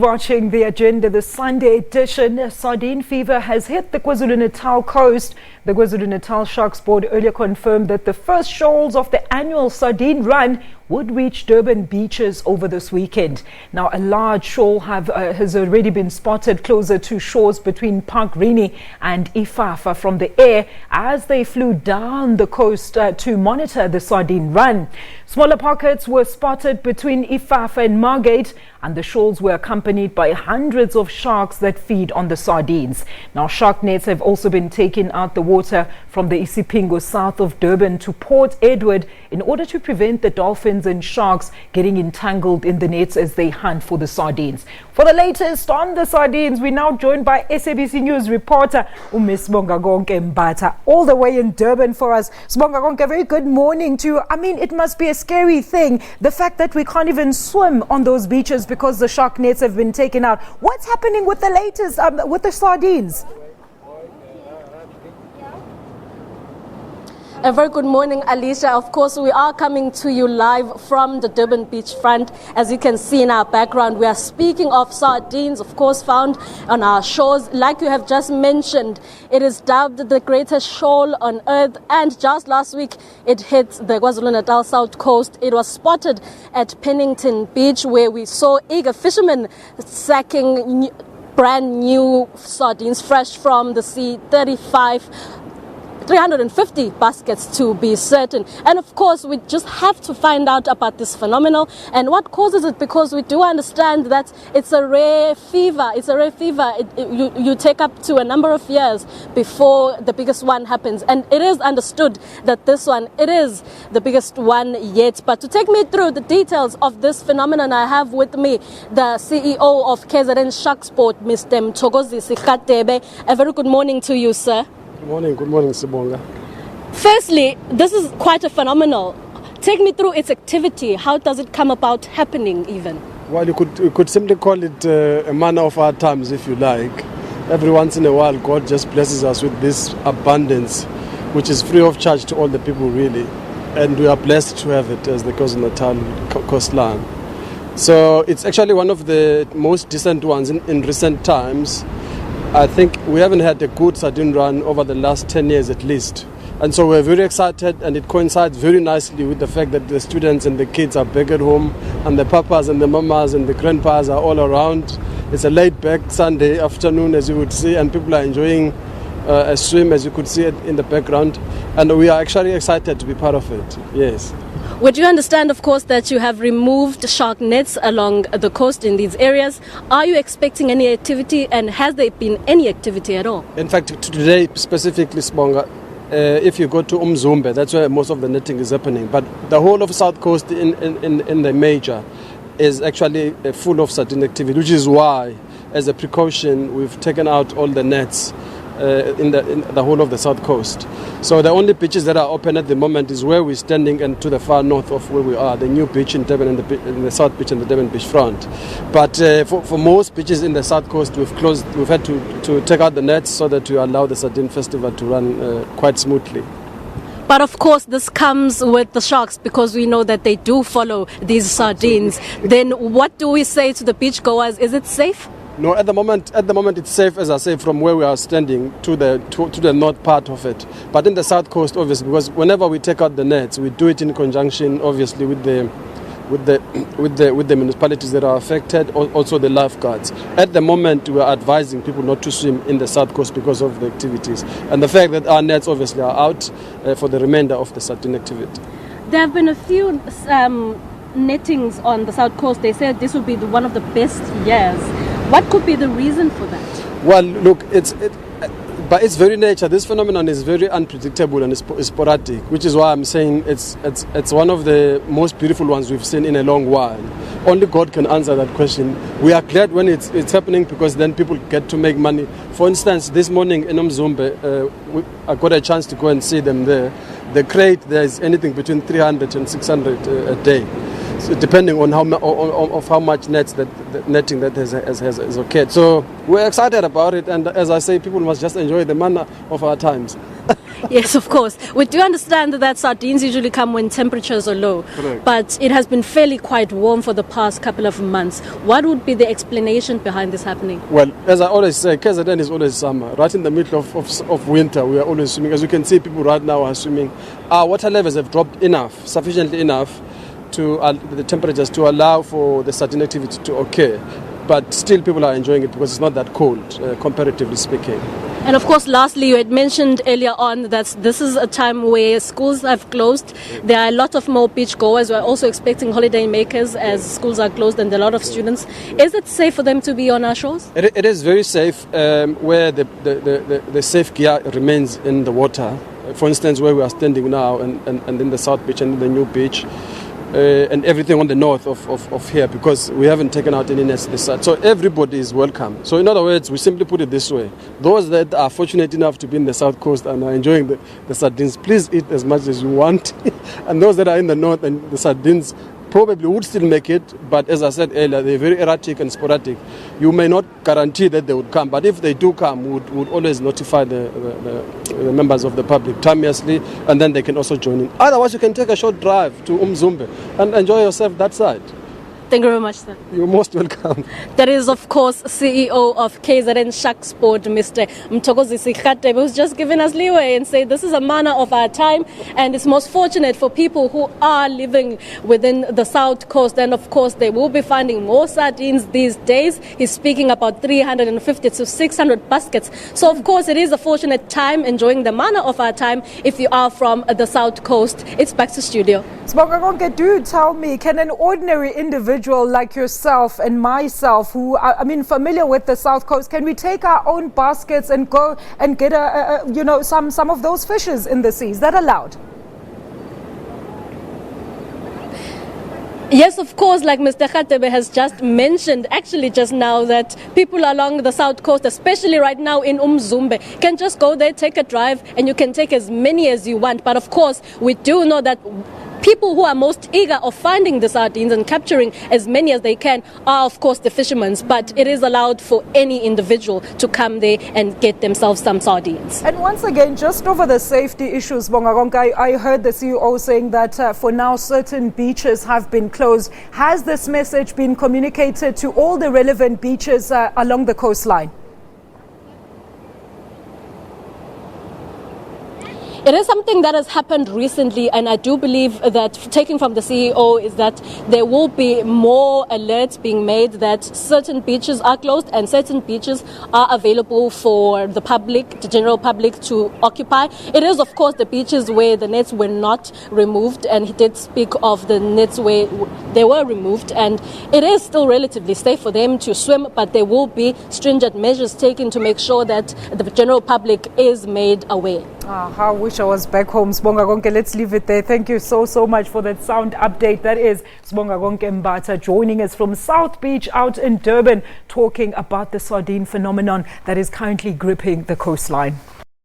watching the agenda, the Sunday edition. Sardine fever has hit the KwaZulu-Natal coast. The KwaZulu-Natal Sharks Board earlier confirmed that the first shoals of the annual sardine run would reach Durban beaches over this weekend. Now, a large shoal has already been spotted closer to shores between Park Rynie and Ifafa from the air as they flew down the coast to monitor the sardine run. Smaller pockets were spotted between Ifafa and Margate, and the shoals were accompanied by hundreds of sharks that feed on the sardines. Now, shark nets have also been taken out the water from the Isipingo south of Durban to Port Edward in order to prevent the dolphins and sharks getting entangled in the nets as they hunt for the sardines. For the latest on the sardines, we're now joined by SABC News reporter Sibongakonke Mbatha, all the way in Durban for us. Sibongakonke, a very good morning to you. I mean, it must be a scary thing, the fact that we can't even swim on those beaches because the shark nets have been taken out. What's happening with the latest, with the sardines? A very good morning, Alicia. Of course, we are coming to you live from the Durban beachfront. As you can see in our background, we are speaking of sardines, of course, found on our shores. Like you have just mentioned, it is dubbed the greatest shoal on earth. And just last week, it hit the KwaZulu-Natal south coast. It was spotted at Pennington Beach, where we saw eager fishermen sacking brand new sardines fresh from the sea, 350 baskets to be certain. And of course, we just have to find out about this phenomenon and what causes it, because we do understand that it's a rare fever. It's a rare fever. You take up to a number of years before the biggest one happens. And it is understood that this one, it is the biggest one yet. But to take me through the details of this phenomenon, I have with me the CEO of KwaZulu-Natal Sharks Board, Mr. Sikhatebe. A very good morning to you, sir. Good morning, Sibonga. Firstly, this is quite a phenomenal. Take me through its activity. How does it come about happening even? Well, you could simply call it a manner of our times, if you like. Every once in a while, God just blesses us with this abundance, which is free of charge to all the people, really. And we are blessed to have it as the KwaZulu-Natal coastline. So it's actually one of the most decent ones in recent times. I think we haven't had a good sardine run over the last 10 years at least. And so we're very excited, and it coincides very nicely with the fact that the students and the kids are back at home, and the papas and the mamas and the grandpas are all around. It's a laid-back Sunday afternoon, as you would see, and people are enjoying a swim, as you could see it in the background. And we are actually excited to be part of it, yes. Would you understand, of course, that you have removed shark nets along the coast in these areas? Are you expecting any activity, and has there been any activity at all? In fact, today specifically, Sibonga, if you go to Umzumbe, that's where most of the netting is happening. But the whole of South Coast in the major is actually full of sardine activity, which is why, as a precaution, we've taken out all the nets in the whole of the south coast. So the only beaches that are open at the moment is where we're standing and to the far north of where we are, the new beach in Durban and the south beach and the Durban beach front. But for most beaches in the south coast, we've had to take out the nets so that we allow the sardine festival to run quite smoothly. But of course, this comes with the sharks, because we know that they do follow these sardines. Then what do we say to the beachgoers? Is it safe? No, at the moment it's safe, as I say, from where we are standing to the north part of it. But in the south coast, obviously, because whenever we take out the nets, we do it in conjunction, obviously, with the municipalities that are affected, also the lifeguards. At the moment, we are advising people not to swim in the south coast because of the activities and the fact that our nets obviously are out for the remainder of the sardine activity. There have been a few nettings on the south coast. They said this would be one of the best years. What could be the reason for that? Well, look, by its very nature, this phenomenon is very unpredictable and sporadic, which is why I'm saying it's one of the most beautiful ones we've seen in a long while. Only God can answer that question. We are glad when it's happening, because then people get to make money. For instance, this morning in Umzumbe, I got a chance to go and see them there. The crate there is anything between 300 and 600 a day. So depending on how much netting that has occurred. So we're excited about it, and as I say, people must just enjoy the manner of our times. Yes, of course. We do understand that sardines usually come when temperatures are low. Correct. But it has been fairly quite warm for the past couple of months. What would be the explanation behind this happening? Well, as I always say, KZN is always summer. Right in the middle of winter, we are always swimming. As you can see, people right now are swimming. Our water levels have dropped enough, sufficiently enough, to the temperatures to allow for the sardine activity to occur. But still, people are enjoying it because it's not that cold, comparatively speaking. And of course, lastly, you had mentioned earlier on that this is a time where schools have closed. There are a lot of more beach goers. We're also expecting holiday makers as schools are closed and a lot of students. Is it safe for them to be on our shores? It is very safe where the safe gear remains in the water. For instance, where we are standing now and in the South Beach and in the New Beach. And everything on the north of here, because we haven't taken out any nets this side. So everybody is welcome. So in other words, we simply put it this way. Those that are fortunate enough to be in the south coast and are enjoying the sardines, please eat as much as you want. And those that are in the north and the sardines probably would still make it, but as I said earlier, they're very erratic and sporadic. You may not guarantee that they would come, but if they do come, we would always notify the members of the public timeously, and then they can also join in. Otherwise, you can take a short drive to Umzumbe and enjoy yourself that side. Thank you very much, sir. You're most welcome. That is, of course, CEO of KZN Sharks Board, Mr. Mthokozisi Khatebe, who's just given us leeway and said this is a manner of our time, and it's most fortunate for people who are living within the south coast. And of course, they will be finding more sardines these days. He's speaking about 350 to 600 baskets. So, of course, it is a fortunate time, enjoying the manner of our time if you are from the south coast. It's back to studio. Sibongakonke, do tell me, can an ordinary individual like yourself and myself, who are, familiar with the South Coast, can we take our own baskets and go and get some of those fishes in the sea? Is that allowed? Yes, of course, like Mr. Khatebe has just mentioned, actually just now, that people along the south coast, especially right now in Umzumbe, can just go there, take a drive, and you can take as many as you want. But of course, we do know that people who are most eager of finding the sardines and capturing as many as they can are, of course, the fishermen. But it is allowed for any individual to come there and get themselves some sardines. And once again, just over the safety issues, Sibongakonke, I heard the CEO saying that for now certain beaches have been closed. Has this message been communicated to all the relevant beaches along the coastline? It is something that has happened recently, and I do believe that, taking from the CEO, is that there will be more alerts being made that certain beaches are closed and certain beaches are available for the public, the general public, to occupy. It is, of course, the beaches where the nets were not removed, and he did speak of the nets where they were removed, and it is still relatively safe for them to swim, but there will be stringent measures taken to make sure that the general public is made aware. I wish I was back home. Sibongakonke, let's leave it there. Thank you so much for that sound update. That is Sibongakonke Mbatha joining us from South Beach out in Durban, talking about the sardine phenomenon that is currently gripping the coastline.